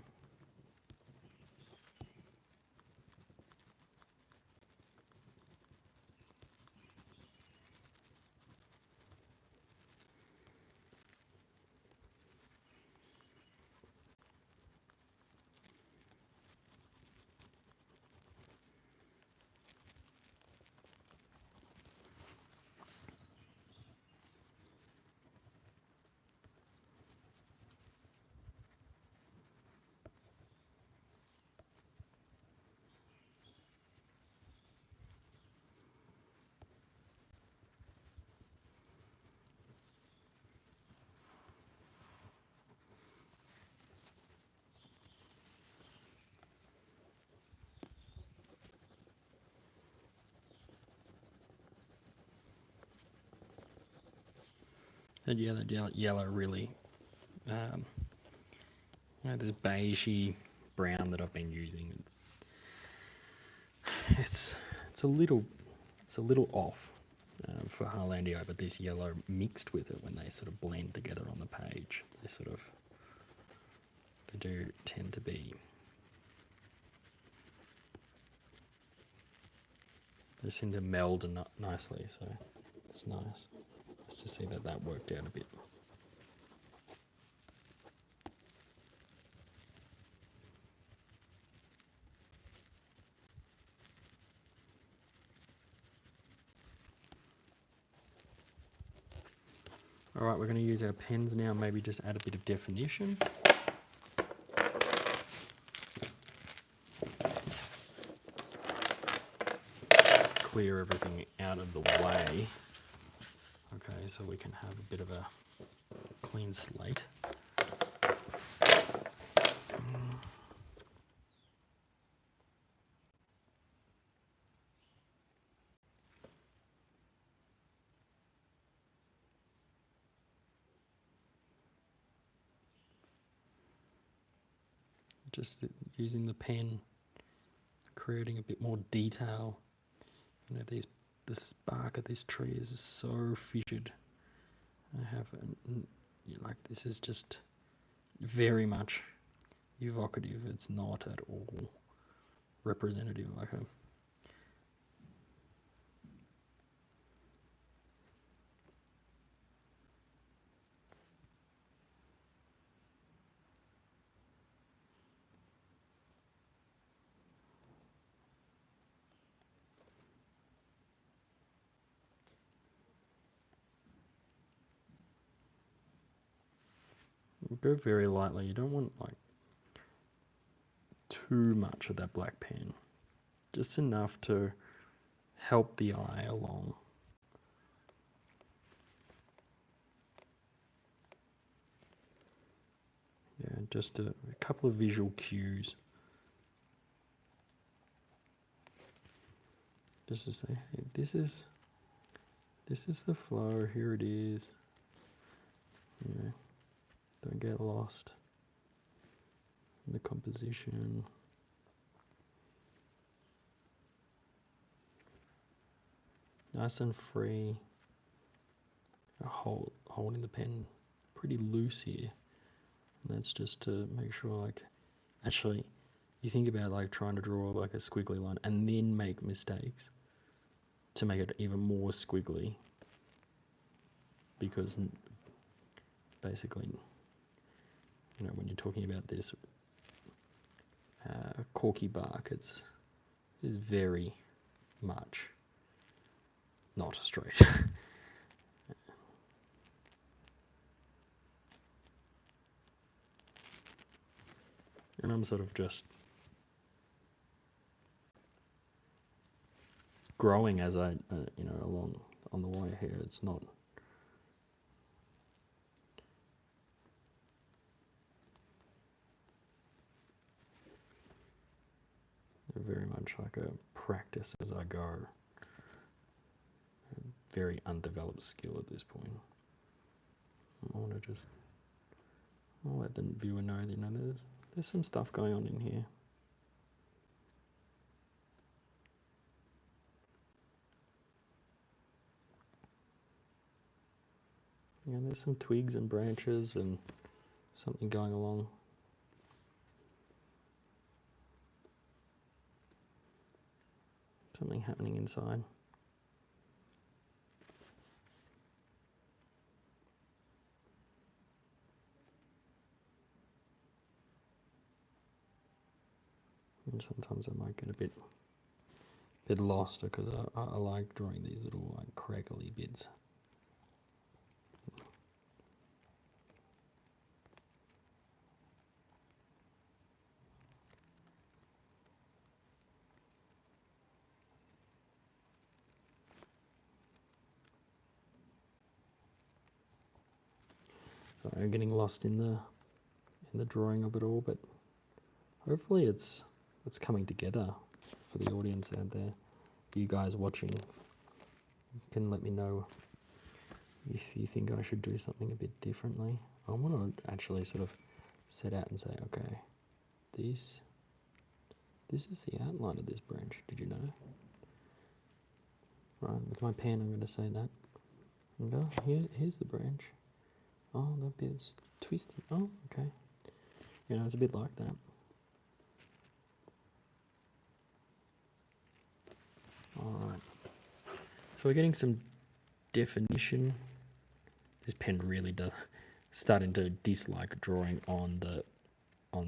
And yeah, that yellow really, this beigey brown that I've been using, it's a little off for Harlandii, but this yellow mixed with it when they sort of blend together on the page, they do tend to be. They seem to meld nicely, so it's nice. Nice to see that worked out a bit. All right, we're going to use our pens now, maybe just add a bit of definition. Clear everything out of the way. Okay, so we can have a bit of a clean slate. Just using the pen, creating a bit more detail. You know, the bark of this tree is so fissured. Like this is just very much evocative. It's not at all representative. Like a go very lightly. You don't want like too much of that black pen. Just enough to help the eye along. Yeah, just a couple of visual cues. Just to say, hey, this is the flow, here it is. You know, don't get lost in the composition. Nice and free. Holding the pen pretty loose here. And that's just to make sure, like, actually, you think about like trying to draw like a squiggly line and then make mistakes to make it even more squiggly, because basically, you know, when you're talking about this corky bark, it is very much not straight. And I'm sort of just growing as I, you know, along on the way here. It's not very much like a practice as I go. A very undeveloped skill at this point. I want to just, I'll let the viewer know, you know, there's some stuff going on in here. Yeah, there's some twigs and branches and something going along. Something happening inside. And sometimes I might get a bit lost because I like drawing these little like craggly bits. So I'm getting lost in the drawing of it all, but hopefully it's coming together for the audience out there. You guys watching can let me know if you think I should do something a bit differently. I want to actually sort of set out and say, okay, this is the outline of this branch. Did you know? Right, with my pen I'm going to say that. And go, here's the branch. Oh, that bit's twisted. Oh, okay. You know, it's a bit like that. Alright. So we're getting some definition. This pen really does starting to dislike drawing on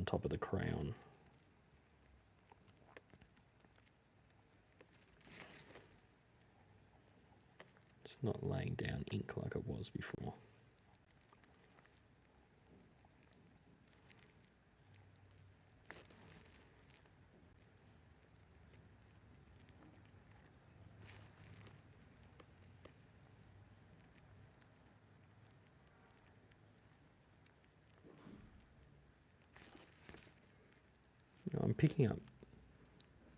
top of the crayon. It's not laying down ink like it was before. I'm picking up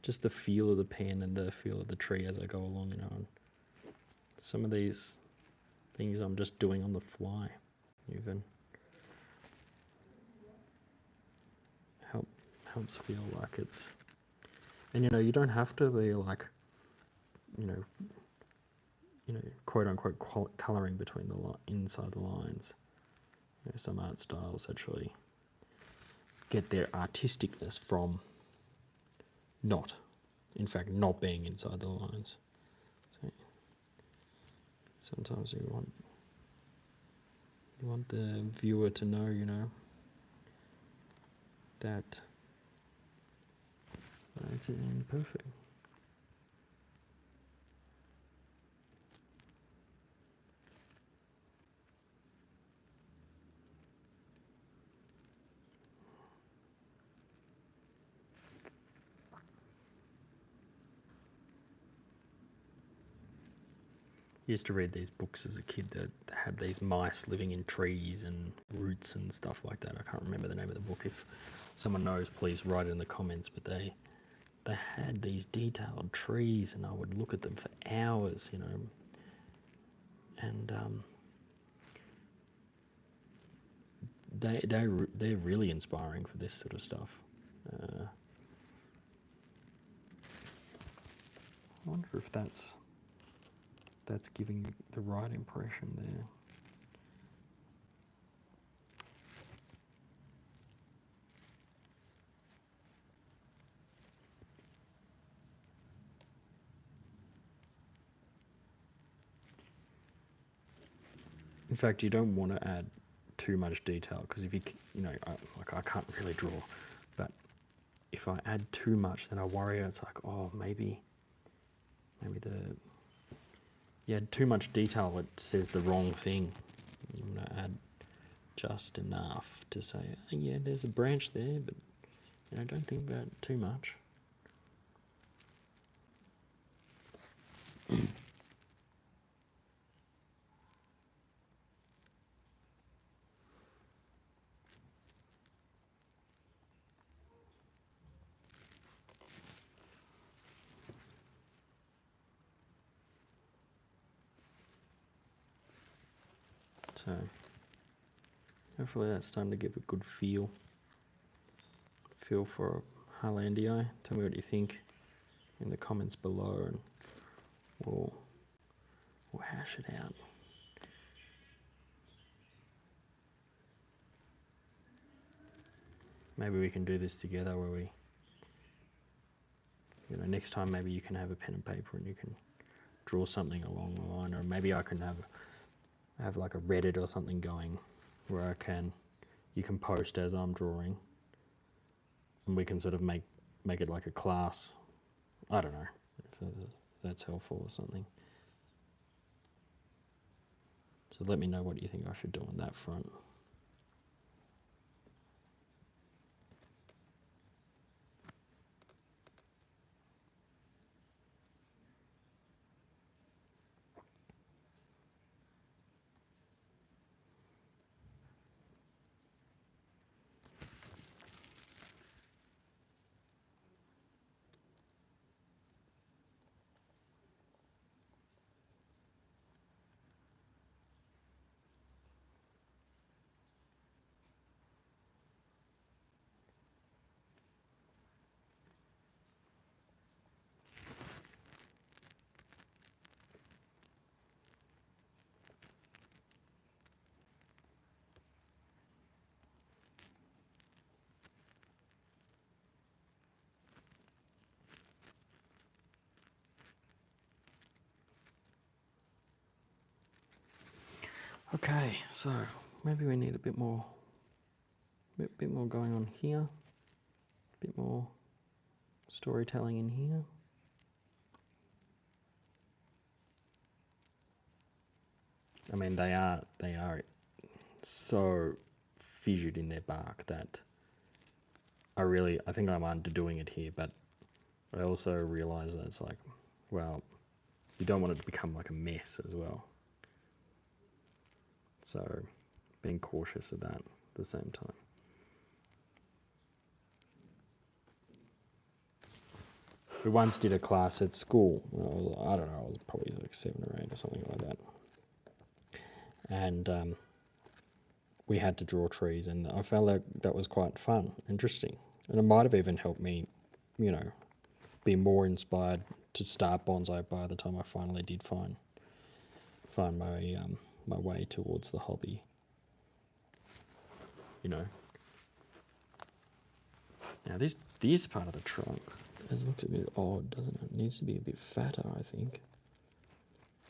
just the feel of the pen and the feel of the tree as I go along, and some of these things I'm just doing on the fly, even helps feel like it's, and you don't have to be like, you know, quote unquote coloring between the inside the lines. Some art styles actually get their artisticness from not being inside the lines. So sometimes you want the viewer to know, that it's imperfect. I used to read these books as a kid that had these mice living in trees and roots and stuff like that. I can't remember the name of the book. If someone knows, please write it in the comments. But they had these detailed trees, and I would look at them for hours, and they're really inspiring for this sort of stuff. I wonder if that's giving the right impression there. In fact, you don't want to add too much detail, because if I can't really draw, but if I add too much, then I worry it's like, oh, maybe you add too much detail, it says the wrong thing. You want to add just enough to say, oh, yeah, there's a branch there, but don't think about it too much. So hopefully that's starting to give a good feel for Harlandii. Tell me what you think in the comments below, and we'll hash it out. Maybe we can do this together, where we, next time maybe you can have a pen and paper and you can draw something along the line, or maybe I can have like a Reddit or something going where you can post as I'm drawing, and we can sort of make it like a class. I don't know if that's helpful or something. So let me know what you think I should do on that front. Okay, so maybe we need a bit more going on here, a bit more storytelling in here. I mean, they are so fissured in their bark that I think I'm underdoing it here, but I also realise that it's like, well, you don't want it to become like a mess as well. So being cautious of that at the same time. we once did a class at school. I don't know, I was probably like 7 or 8 or something like that. And we had to draw trees, and I found that was quite fun, interesting. And it might have even helped me, you know, be more inspired to start bonsai by the time I finally did find my my way towards the hobby. You know. Now this part of the trunk looks a bit odd, doesn't it? It needs to be a bit fatter, I think,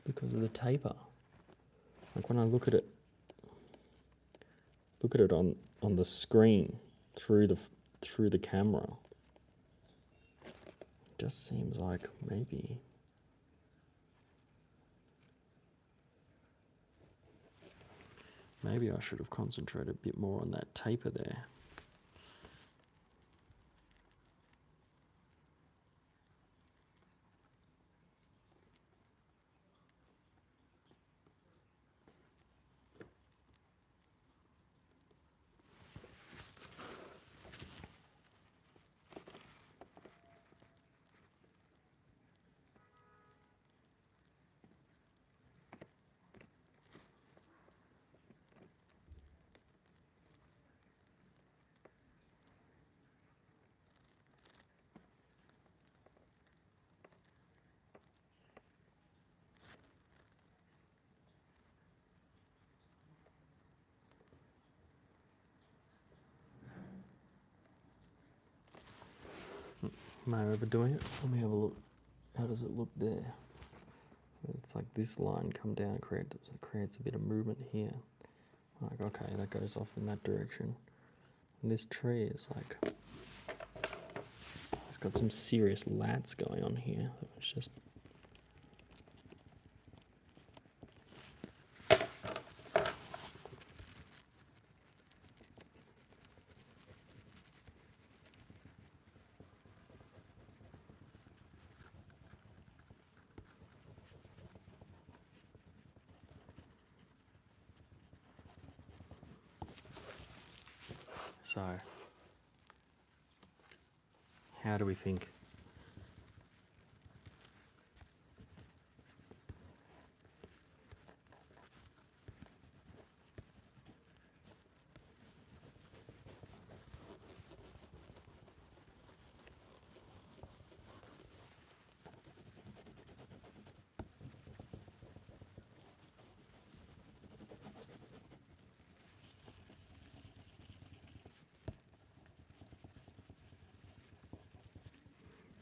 because of the taper. Like when I look at it on the screen through the camera, it just seems like maybe I should have concentrated a bit more on that taper there. Am I overdoing it? Let me have a look. How does it look there? So it's like this line come down and creates a bit of movement here. Like, okay, that goes off in that direction. And this tree is like, it's got some serious lats going on here. It's just so. How do we think?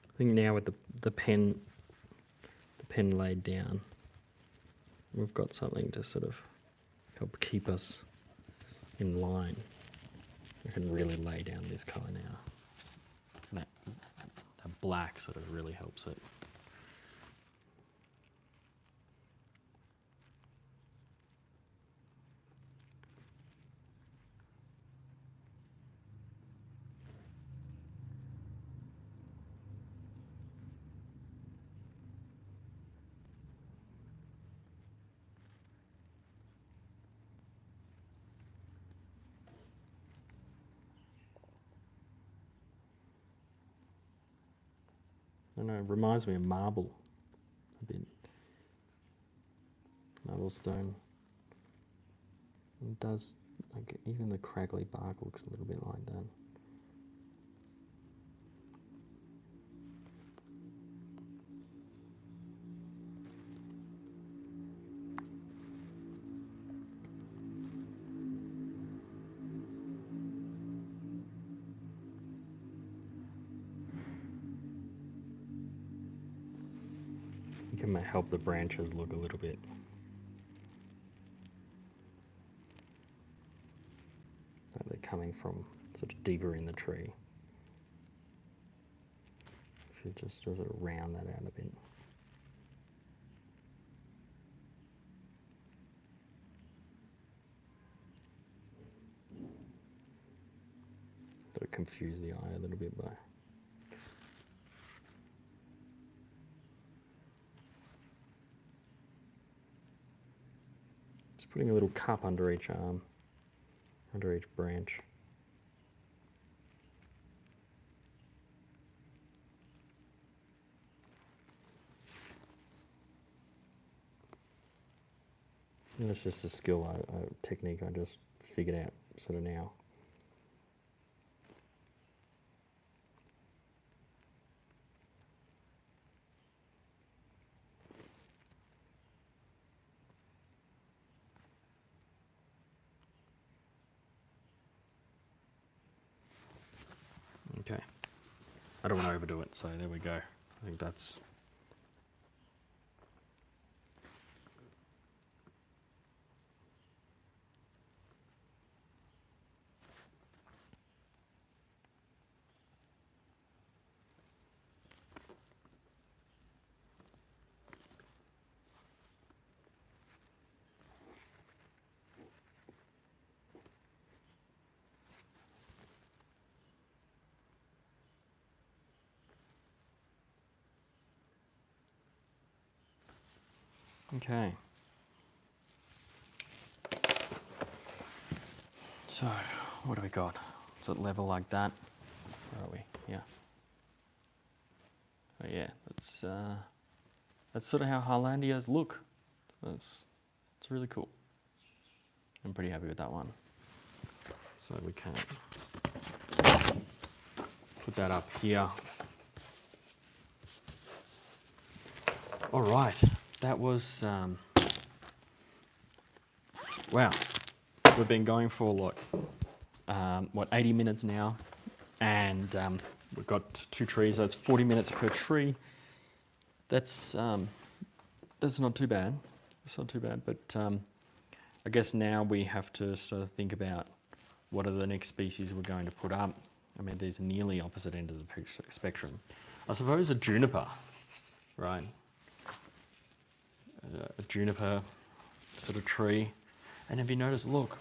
I think now with the pen laid down, we've got something to sort of help keep us in line. We can really lay down this colour now. And that black sort of really helps it. I don't know, it reminds me of marble a bit. Marble stone. It does, like, even the craggly bark looks a little bit like that. You can help the branches look a little bit like they're coming from sort of deeper in the tree. If you just sort of round that out a bit. Sort of confuse the eye a little bit by. Just putting a little cup under each arm, under each branch. And it's just a skill, a technique I just figured out sort of now. Okay. I don't want to overdo it, so there we go. I think that's... Okay. So, what do we got? Is it level like that? Where are we? Yeah. Oh yeah, that's sort of how Highlandias look. It's really cool. I'm pretty happy with that one. So we can put that up here. All right, that was wow. We've been going for what 80 minutes now, and we've got 2 trees. That's 40 minutes per tree. That's not too bad. It's not too bad, but I guess now we have to sort of think about what are the next species we're going to put up. I mean, these are nearly opposite end of the spectrum. I suppose a juniper, right? A juniper sort of tree. And have you noticed, look,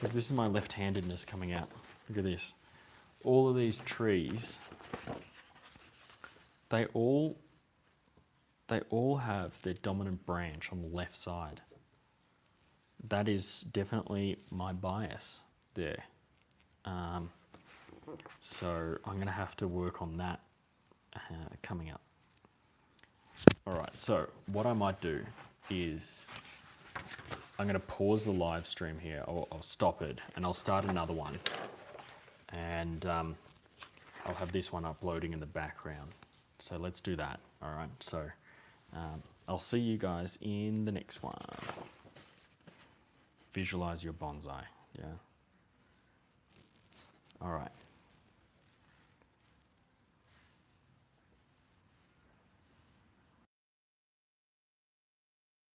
this is my left-handedness coming out. Look at this. All of these trees, they all have their dominant branch on the left side. That is definitely my bias there. So I'm going to have to work on that coming up. All right, so what I might do is I'm going to pause the live stream here, or I'll stop it, and I'll start another one. And I'll have this one uploading in the background. So let's do that, all right? So I'll see you guys in the next one. Visualize your bonsai, yeah? All right.